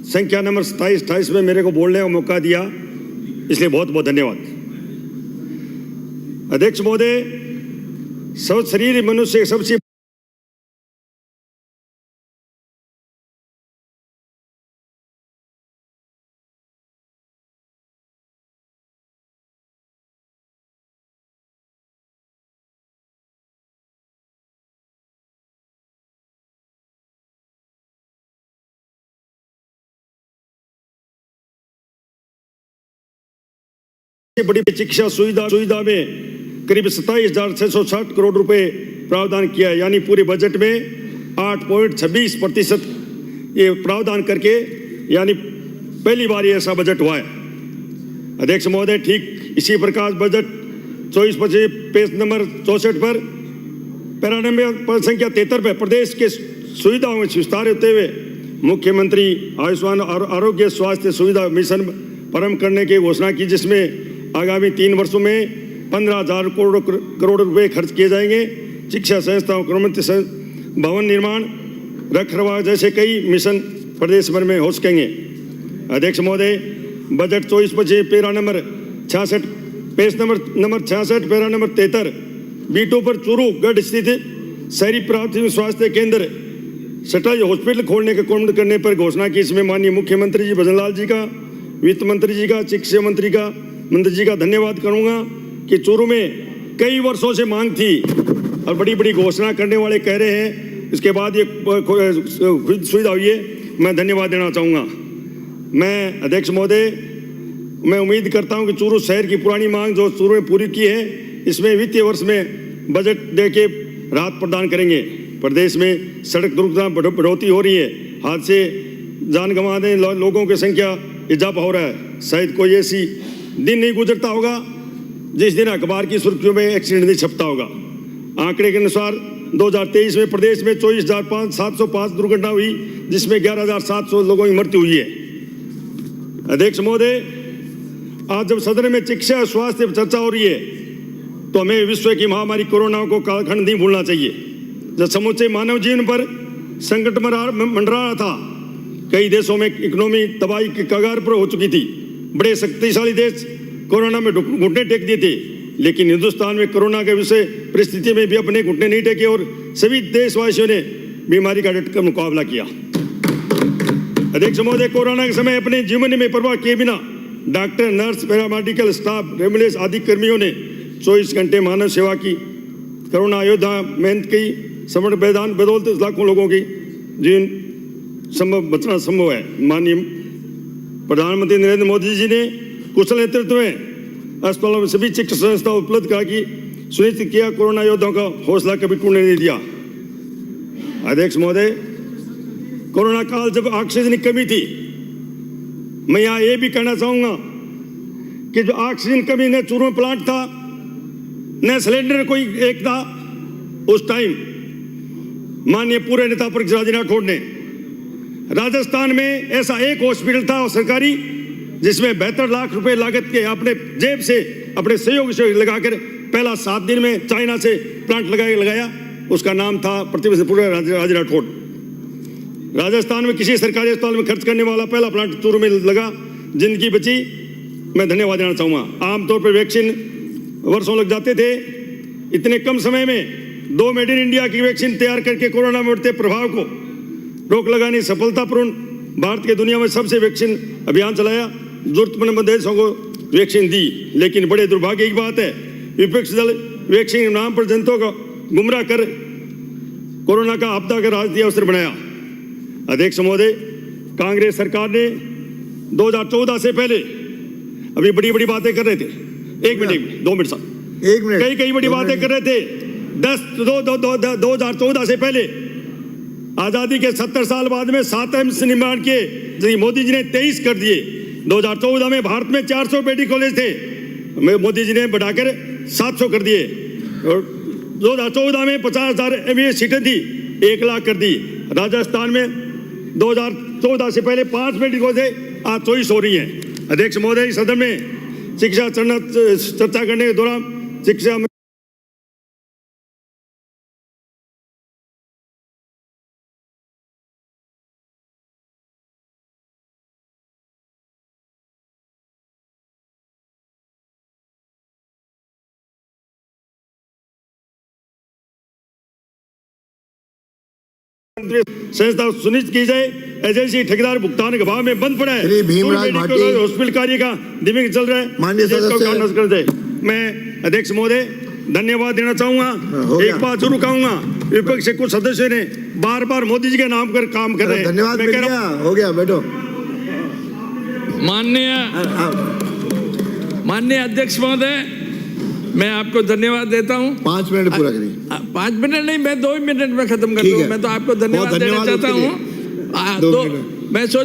संख्या नंबर 27-28 में मेरे को बोलने का मौका दिया, इसलिए बहुत बहुत धन्यवाद। अध्यक्ष महोदय, स्वस्थ शरीर मनुष्य सबसे बड़ी चिकित्सा सुविधा में करीब 27,660 करोड़ रुपए प्रावधान किया है, यानी पूरे बजट में 8.26% ये प्रावधान करके, यानी पहली बार ये ऐसा बजट हुआ है। अध्यक्ष महोदय, ठीक इसी प्रकार बजट 24-25 पेज नंबर 64 पर पैरा नंबर संख्या 73 पर प्रदेश के सुविधाओं में विस्तार होते हुए मुख्यमंत्री आयुष्मान और आरोग्य स्वास्थ्य सुविधा मिशन प्रारंभ करने की घोषणा की, जिसमें आगामी 3 वर्षों में 15,000 करोड़ रुपए खर्च किए जाएंगे। शिक्षा संस्थाओं, भवन निर्माण, रखरखाव जैसे कई मिशन प्रदेश भर में हो सकेंगे। अध्यक्ष महोदय, budget 24-25 para number 66 page number 66 para number 73 B2 पर चूरू गढ़ स्थित शहरी प्राथमिक स्वास्थ्य केंद्र सटाई हॉस्पिटल खोलने का कॉमेंट करने पर घोषणा की। इसमें माननीय मुख्यमंत्री जी भजन लाल जी का, वित्त मंत्री जी का, शिक्षा मंत्री जी का धन्यवाद करूंगा कि चूरू में कई वर्षों से मांग थी और बड़ी बड़ी घोषणा करने वाले कह रहे हैं, इसके बाद ये सुविधा हुई है, मैं धन्यवाद देना चाहूँगा। मैं अध्यक्ष महोदय, मैं उम्मीद करता हूं कि चूरू शहर की पुरानी मांग जो चूरू में पूरी की है, इसमें वित्तीय वर्ष में बजट दे के राहत प्रदान करेंगे। प्रदेश में सड़क दुर्घटना बढ़ोतरी हो रही है, हादसे, जान गंवाने लोगों की संख्या इजाफा हो रहा है। शायद कोई ऐसी दिन नहीं गुजरता होगा जिस दिन अखबार की सुर्खियों में एक्सीडेंट नहीं छपता होगा। आंकड़े के अनुसार 2023 में प्रदेश में 24,705 दुर्घटना हुई, जिसमें 11,700 लोगों की मृत्यु हुई है। अध्यक्ष महोदय, आज जब सदन में चिकित्सा और स्वास्थ्य पर चर्चा हो रही है तो हमें विश्व की महामारी कोरोना को कालखंड नहीं भूलना चाहिए, जब समूचे मानव जीवन पर संकट मंडरा रहा था। कई देशों में इकोनॉमी तबाही के कगार पर हो चुकी थी। बड़े शक्तिशाली देश कोरोना में घुटने टेक दिए थे, लेकिन हिंदुस्तान में कोरोना के विषय परिस्थिति में भी अपने घुटने नहीं टेके और सभी देशवासियों ने बीमारी का डटकर मुकाबला किया। अध्यक्ष महोदय, कोरोना के समय अपने जीवन में परवाह किए बिना doctor, nurse, paramedical staff, ambulance आदि कर्मियों ने 24 घंटे मानव सेवा की। कोरोना योद्धा मेहनत की समर्पण बलिदान बदौलत लाखों लोगों की जीवन बचना संभव है। माननीय प्रधानमंत्री नरेंद्र मोदी जी ने कुशल नेतृत्व में अस्पतालों में सभी चिकित्सा संस्था उपलब्ध करा की सुनिश्चित किया। कोरोना योद्धाओं का हौसला कभी टूटने नहीं दिया। अध्यक्ष महोदय, कोरोना काल जब ऑक्सीजन की कमी थी, मैं यहाँ ये भी कहना चाहूंगा कि जो ऑक्सीजन कमी न चूरू में प्लांट था न सिलेंडर कोई एक था, उस टाइम माननीय पूर्व नेता पृथ्वीराज राठौड़ ने राजस्थान में ऐसा एक हॉस्पिटल था सरकारी, जिसमें 72 लाख रुपए लागत के अपने जेब से अपने सहयोग से लगाकर पहला 7 दिन में चाइना से प्लांट लगाया। उसका नाम था पृथ्वीराज राठौड़। राजस्थान में किसी सरकारी अस्पताल में खर्च करने वाला पहला प्लांट चूरू में लगा, जिंदगी बची, मैं धन्यवाद देना चाहूँगा। आमतौर पर वैक्सीन वर्षों लग जाते थे, इतने कम समय में 2 मेड इन इंडिया की वैक्सीन तैयार करके कोरोना में बढ़ते प्रभाव को रोक लगाने सफलतापूर्ण भारत के दुनिया में सबसे वैक्सीन अभियान चलाया, जरूरतमंद देशों को वैक्सीन दी। लेकिन बड़े दुर्भाग्य की बात है, विपक्ष दल वैक्सीन के नाम पर जनता को गुमराह कर कोरोना का आपदा का राजनीतिक अवसर बनाया। अध्यक्ष महोदय, कांग्रेस सरकार ने 2014 से पहले अभी बड़ी बड़ी बातें कर रहे थे, 2 मिनट साहब, कई बड़ी बातें कर रहे थे। 2014 से पहले आजादी के 70 साल बाद में 7 एम्स निर्माण किए, मोदी जी ने 23 कर दिए। 2014 में भारत में 400 मेडिकल कॉलेज थे, मोदी जी ने बढ़ाकर 700 कर दिए। और 2014 में 50,000 MBBS सीटें थी, 1 लाख कर दी। राजस्थान में 2014 से पहले 5 मेडिकल कॉलेज थे, आज 24 हो रही है। अध्यक्ष महोदय, सदन में शिक्षा चर्चा करने के दौरान शिक्षा संस्था सुनिश्चित की जाए। एजेंसी ठेकेदार भुगतान के भाव में बंद पड़ा है। श्री भीमराज भाटी। हॉस्पिटल कार्य का दिमाग चल रहा है। माननीय सदस्य। कर दे। मैं अध्यक्ष महोदय धन्यवाद देना चाहूंगा। एक बात जरूर कहूंगा, विपक्ष के कुछ सदस्यों ने बार बार मोदी जी के नाम पर काम कर रहे हैं। धन्यवाद, हो गया बैठो। माननीय अध्यक्ष महोदय, मैं आपको धन्यवाद देता हूं। 5 मिनट पूरा करिए। 5 मिनट नहीं, मैं 2 मिनट में खत्म कर दूं। मैं तो आपको धन्यवाद देना चाहता हूं। तो मैं सोच